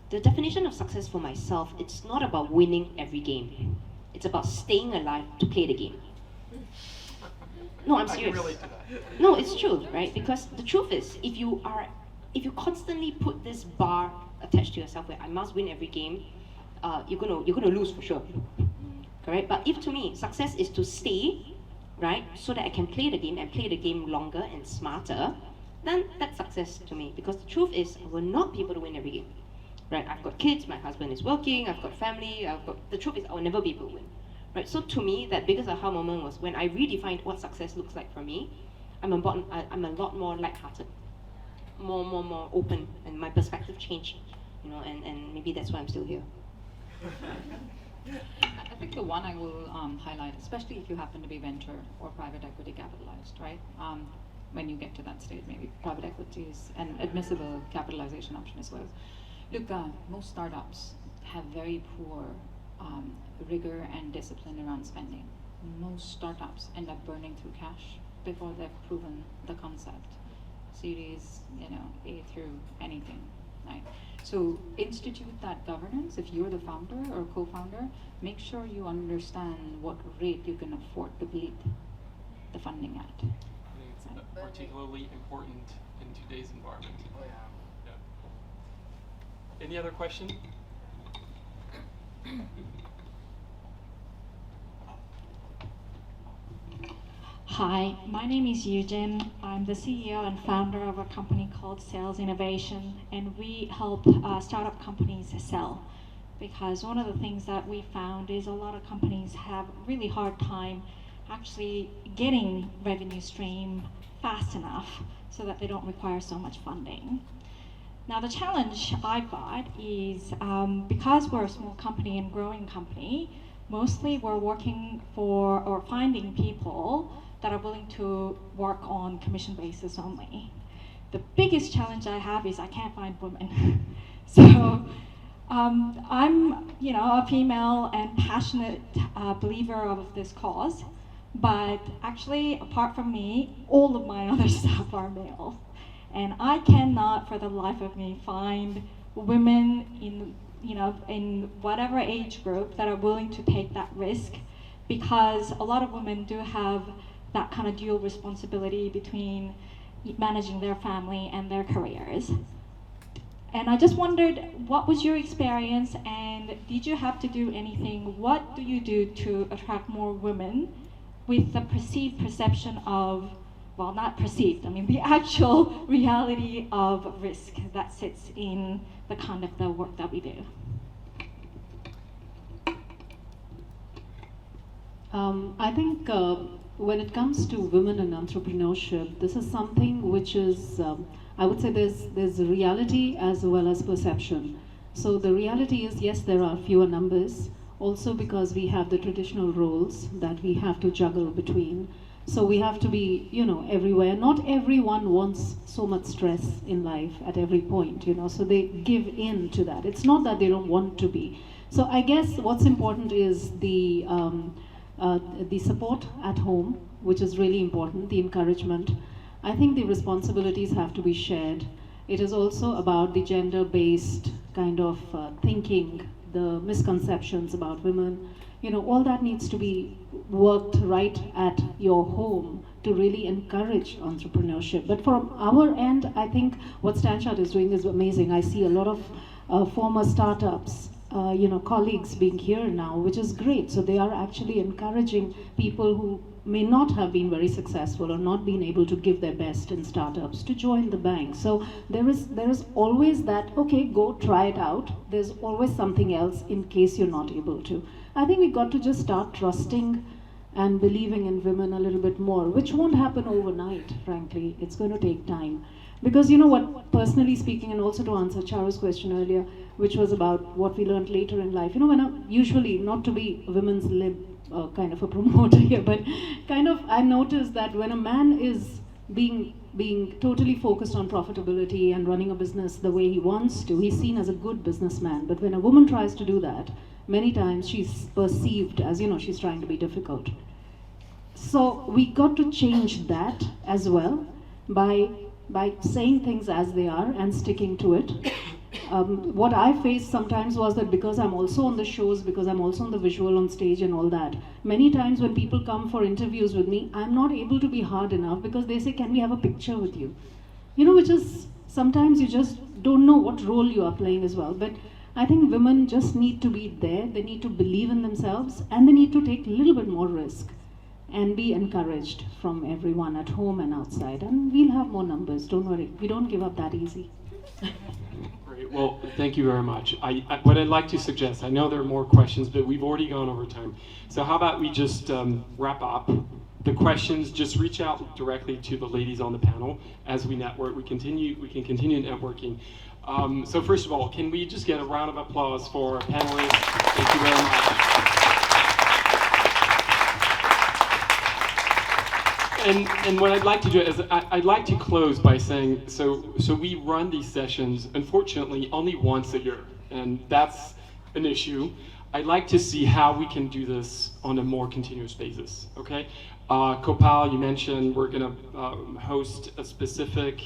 The definition of success for myself, it's not about winning every game. It's about staying alive to play the game. No, I'm serious. I can relate to that. No, it's true, right? Because the truth is, if you constantly put this bar attached to yourself where I must win every game, you're gonna lose for sure. Correct? But if to me, success is to stay, right, so that I can play the game and play the game longer and smarter, then that's success to me. Because the truth is, I will not be able to win every game. Right? I've got kids, my husband is working, I've got family, the truth is I will never be able to win. Right? So to me, that biggest aha moment was when I redefined what success looks like for me. I'm a lot more lighthearted, more open, and my perspective changed. And maybe that's why I'm still here. I think the one I will highlight, especially if you happen to be venture or private equity capitalized, right? When you get to that stage, maybe private equity is an admissible capitalization option as well. Look, most startups have very poor rigor and discipline around spending. Most startups end up burning through cash before they've proven the concept. Series, A through anything, right? So institute that governance. If you're the founder or co-founder, make sure you understand what rate you can afford to bleed the funding at. I think it's particularly important in today's environment. Oh yeah. Any other question? Hi, my name is Eugene. I'm the CEO and founder of a company called Sales Innovation, and we help startup companies sell. Because one of the things that we found is a lot of companies have a really hard time actually getting revenue stream fast enough so that they don't require so much funding. Now the challenge I've got is because we're a small company and growing company, mostly we're working for or finding people that are willing to work on commission basis only. The biggest challenge I have is I can't find women. So I'm a female and passionate believer of this cause, but actually apart from me, all of my other staff are male. And I cannot for the life of me find women in whatever age group that are willing to take that risk, because a lot of women do have that kind of dual responsibility between managing their family and their careers. And I just wondered, what was your experience, and did you have to do anything? What do you do to attract more women with the perceived perception of, well, not perceived, I mean the actual reality of risk that sits in the kind of the work that we do? I think when it comes to women in entrepreneurship, this is something which is, I would say there's reality as well as perception. So the reality is, yes, there are fewer numbers, also because we have the traditional roles that we have to juggle between. So we have to be, everywhere. Not everyone wants so much stress in life at every point, so they give in to that. It's not that they don't want to be. So I guess what's important is the support at home, which is really important, the encouragement. I think the responsibilities have to be shared. It is also about the gender-based kind of thinking, the misconceptions about women. All that needs to be worked right at your home to really encourage entrepreneurship. But from our end, I think what Stanchart is doing is amazing. I see a lot of former startups, colleagues being here now, which is great. So they are actually encouraging people who may not have been very successful or not been able to give their best in startups to join the bank. So there is always that, okay, go try it out. There's always something else in case you're not able to. I think we got to just start trusting and believing in women a little bit more, which won't happen overnight, frankly. It's going to take time. Because you know what, personally speaking, and also to answer Charu's question earlier, which was about what we learned later in life, you know, usually, not to be a women's lib kind of a promoter here, but kind of I noticed that when a man is being totally focused on profitability and running a business the way he wants to, he's seen as a good businessman. But when a woman tries to do that, many times she's perceived as, you know, she's trying to be difficult. So we got to change that as well by saying things as they are and sticking to it. What I faced sometimes was that because I'm also on the shows, because I'm also on the visual on stage and all that, many times when people come for interviews with me, I'm not able to be hard enough because they say, can we have a picture with you? You know, which is, sometimes you just don't know what role you are playing as well. But I think women just need to be there, they need to believe in themselves, and they need to take a little bit more risk and be encouraged from everyone at home and outside. And we'll have more numbers, don't worry. We don't give up that easy. Great. Well, thank you very much. What I'd like to suggest, I know there are more questions, but we've already gone over time. So how about we just wrap up the questions, just reach out directly to the ladies on the panel as we network. We can continue networking. So first of all, can we just get a round of applause for our panelists? Thank you very much. And what I'd like to do is I'd like to close by saying, so we run these sessions, unfortunately, only once a year, and that's an issue. I'd like to see how we can do this on a more continuous basis, okay? Kopal, you mentioned we're gonna host a specific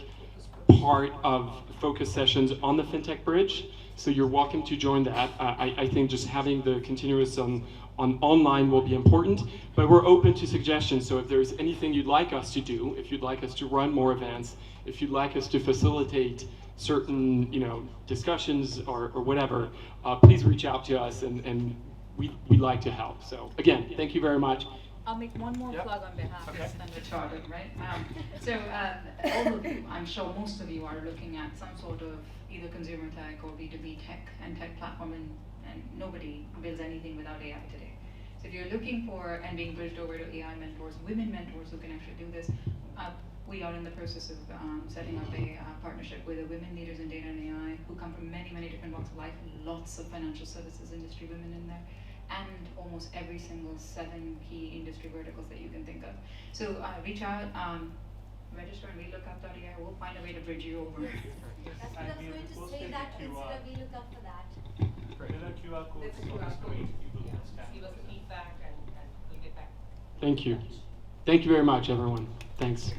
part of focus sessions on the FinTech Bridge, so you're welcome to join that. I think just having the continuous on online will be important, but we're open to suggestions. So if there's anything you'd like us to do, if you'd like us to run more events, if you'd like us to facilitate certain, you know, discussions or whatever, please reach out to us, and we'd like to help. So again, thank you very much. I'll make one more plug on behalf of Standard Chartered, right? All of you, I'm sure most of you are looking at some sort of either consumer tech or B2B tech and tech platform, and nobody builds anything without AI today. So if you're looking for and being bridged over to AI mentors, women mentors who can actually do this, we are in the process of setting up a partnership with the women leaders in data and AI who come from many, many different walks of life, lots of financial services industry women in there, and almost every single 7 key industry verticals that you can think of. So reach out, register on vLookUp.ai. We'll find a way to bridge you over. That's what I was going to say, that instead of vLookUp for that. There are QR codes. There's a QR code. Give us feedback and we'll get back. Thank you. Thank you very much, everyone. Thanks.